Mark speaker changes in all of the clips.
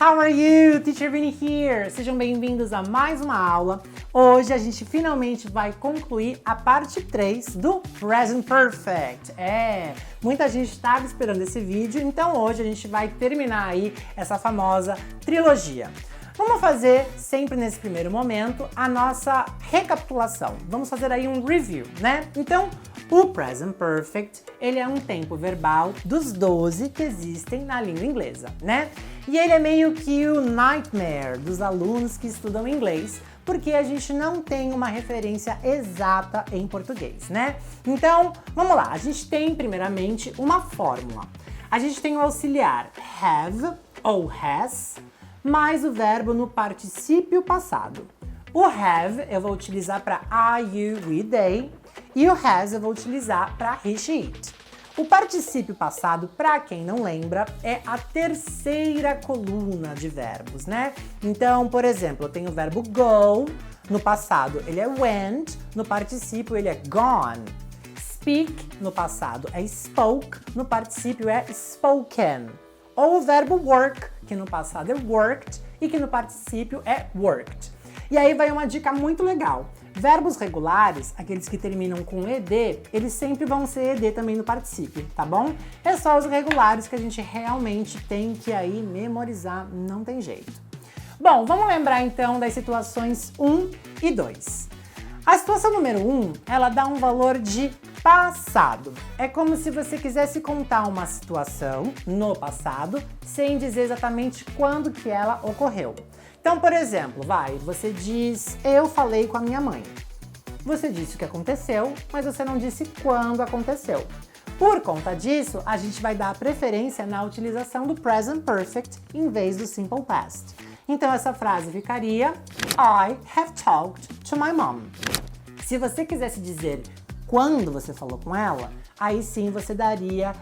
Speaker 1: how are you? Teacher Vini here! Sejam bem-vindos a mais uma aula. Hoje a gente finalmente vai concluir a parte 3 do Present Perfect. Muita gente estava esperando esse vídeo, então hoje a gente vai terminar aí essa famosa trilogia. Vamos fazer, sempre nesse primeiro momento, a nossa recapitulação. Vamos fazer aí um review, né? Então, o Present Perfect, ele é um tempo verbal dos 12 que existem na língua inglesa, né? E ele é meio que o nightmare dos alunos que estudam inglês, porque a gente não tem uma referência exata em português, né? Então, vamos lá. A gente tem, primeiramente, uma fórmula. A gente tem o auxiliar have ou has, mais o verbo no particípio passado. O have eu vou utilizar para I, you, we, they, e o has eu vou utilizar para he, she, it. O particípio passado, para quem não lembra, é a terceira coluna de verbos, né? Então, por exemplo, eu tenho o verbo go, no passado ele é went, no particípio ele é gone. Speak, no passado é spoke, no particípio é spoken. Ou o verbo work, que no passado é worked e que no particípio é worked. E aí vai uma dica muito legal. Verbos regulares, aqueles que terminam com ed, eles sempre vão ser ed também no particípio, tá bom? É só os regulares que a gente realmente tem que aí memorizar, não tem jeito. Bom, vamos lembrar então das situações 1 e 2. A situação número 1, ela dá um valor de passado. É como se você quisesse contar uma situação no passado, sem dizer exatamente quando que ela ocorreu. Então, por exemplo, você diz, eu falei com a minha mãe. Você disse o que aconteceu, mas você não disse quando aconteceu. Por conta disso, a gente vai dar preferência na utilização do Present Perfect em vez do Simple Past. Então, essa frase ficaria, I have talked to my mom. Se você quisesse dizer quando você falou com ela, aí sim você daria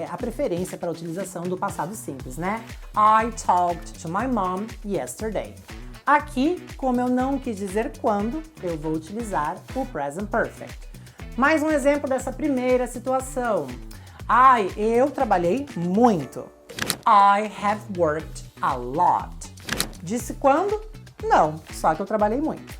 Speaker 1: a preferência para a utilização do passado simples, né? I talked to my mom yesterday. Aqui, como eu não quis dizer quando, eu vou utilizar o Present Perfect. Mais um exemplo dessa primeira situação. Eu trabalhei muito. I have worked a lot. Disse quando? Não, só que eu trabalhei muito.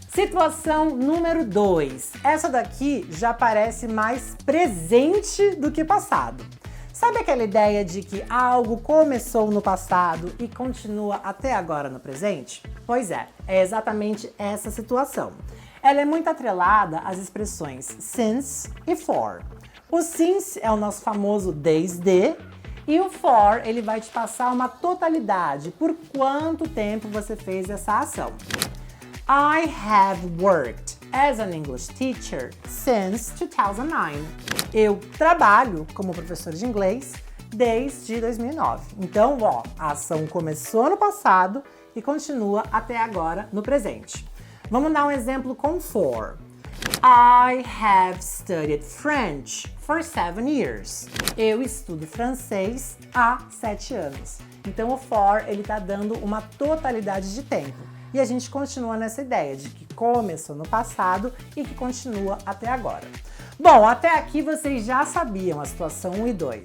Speaker 1: Situação número 2. Essa daqui já parece mais presente do que passado. Sabe aquela ideia de que algo começou no passado e continua até agora no presente? Pois é exatamente essa situação. Ela é muito atrelada às expressões since e for. O since é o nosso famoso desde, e o for, ele vai te passar uma totalidade, por quanto tempo você fez essa ação. I have worked as an English teacher since 2009. Eu trabalho como professor de inglês desde 2009. Então, a ação começou no passado e continua até agora no presente. Vamos dar um exemplo com for. I have studied French for 7 years. Eu estudo francês há 7 anos. Então, o for, ele tá dando uma totalidade de tempo. E a gente continua nessa ideia de que começou no passado e que continua até agora. Bom, até aqui vocês já sabiam a situação 1 e 2.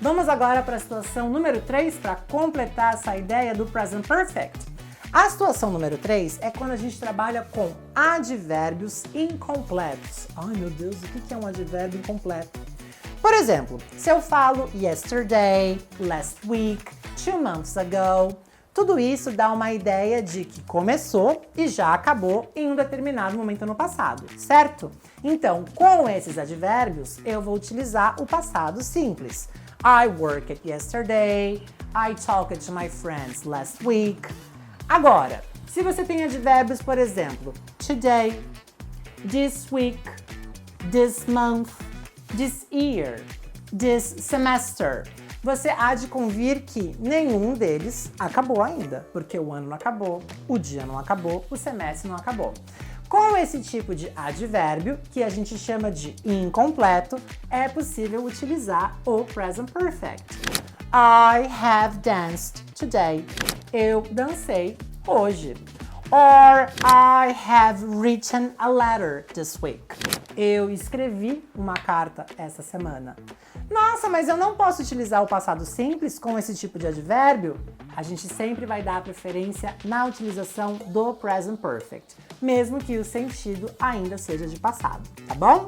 Speaker 1: Vamos agora para a situação número 3 para completar essa ideia do Present Perfect. A situação número 3 é quando a gente trabalha com advérbios incompletos. Ai meu Deus, o que é um advérbio incompleto? Por exemplo, se eu falo yesterday, last week, 2 months ago, tudo isso dá uma ideia de que começou e já acabou em um determinado momento no passado, certo? Então, com esses advérbios, eu vou utilizar o passado simples. I worked yesterday, I talked to my friends last week. Agora, se você tem advérbios, por exemplo, today, this week, this month, this year, this semester, você há de convir que nenhum deles acabou ainda, porque o ano não acabou, o dia não acabou, o semestre não acabou. Com esse tipo de advérbio, que a gente chama de incompleto, é possível utilizar o Present Perfect. I have danced today. Eu dancei hoje. Or I have written a letter this week. Eu escrevi uma carta essa semana. Nossa, mas eu não posso utilizar o passado simples com esse tipo de advérbio? A gente sempre vai dar preferência na utilização do present perfect, mesmo que o sentido ainda seja de passado, tá bom?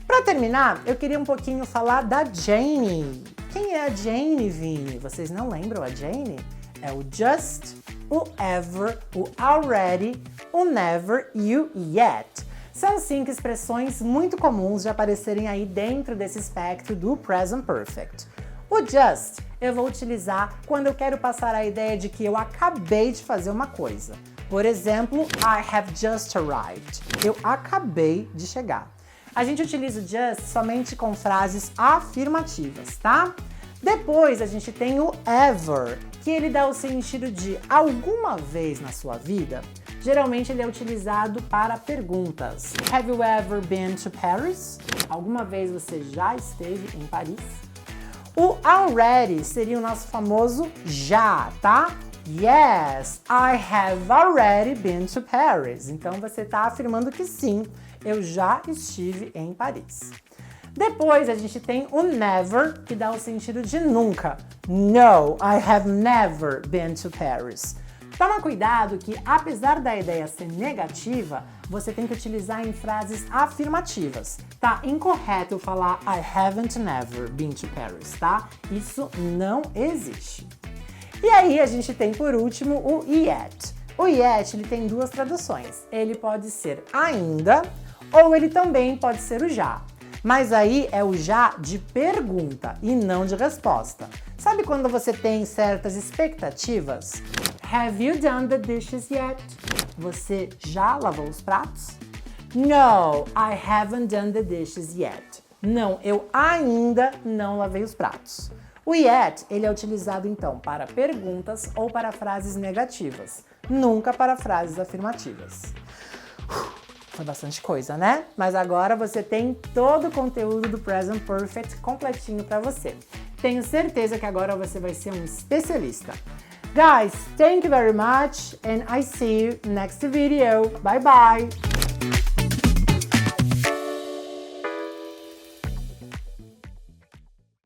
Speaker 1: Para terminar, eu queria um pouquinho falar da Jane. Quem é a Jane, Vini? Vocês não lembram a Jane? É o just, o ever, o already, o never e o yet. São 5 expressões muito comuns de aparecerem aí dentro desse espectro do present perfect. O just eu vou utilizar quando eu quero passar a ideia de que eu acabei de fazer uma coisa. Por exemplo, I have just arrived. Eu acabei de chegar. A gente utiliza o just somente com frases afirmativas, tá? Depois a gente tem o ever, que ele dá o sentido de alguma vez na sua vida. Geralmente ele é utilizado para perguntas. Have you ever been to Paris? Alguma vez você já esteve em Paris? O already seria o nosso famoso já, tá? Yes, I have already been to Paris. Então você está afirmando que sim, eu já estive em Paris. Depois a gente tem o never, que dá o sentido de nunca. No, I have never been to Paris. Toma cuidado que, apesar da ideia ser negativa, você tem que utilizar em frases afirmativas. Tá incorreto eu falar I haven't never been to Paris, tá? Isso não existe. E aí a gente tem por último o yet. O yet ele tem 2 traduções. Ele pode ser ainda ou ele também pode ser o já. Mas aí é o já de pergunta e não de resposta. Sabe quando você tem certas expectativas? Have you done the dishes yet? Você já lavou os pratos? No, I haven't done the dishes yet. Não, eu ainda não lavei os pratos. O yet, ele é utilizado então para perguntas ou para frases negativas, nunca para frases afirmativas. Foi bastante coisa, né? Mas agora você tem todo o conteúdo do Present Perfect completinho para você. Tenho certeza que agora você vai ser um especialista. Guys, thank you very much and I see you next video. Bye bye!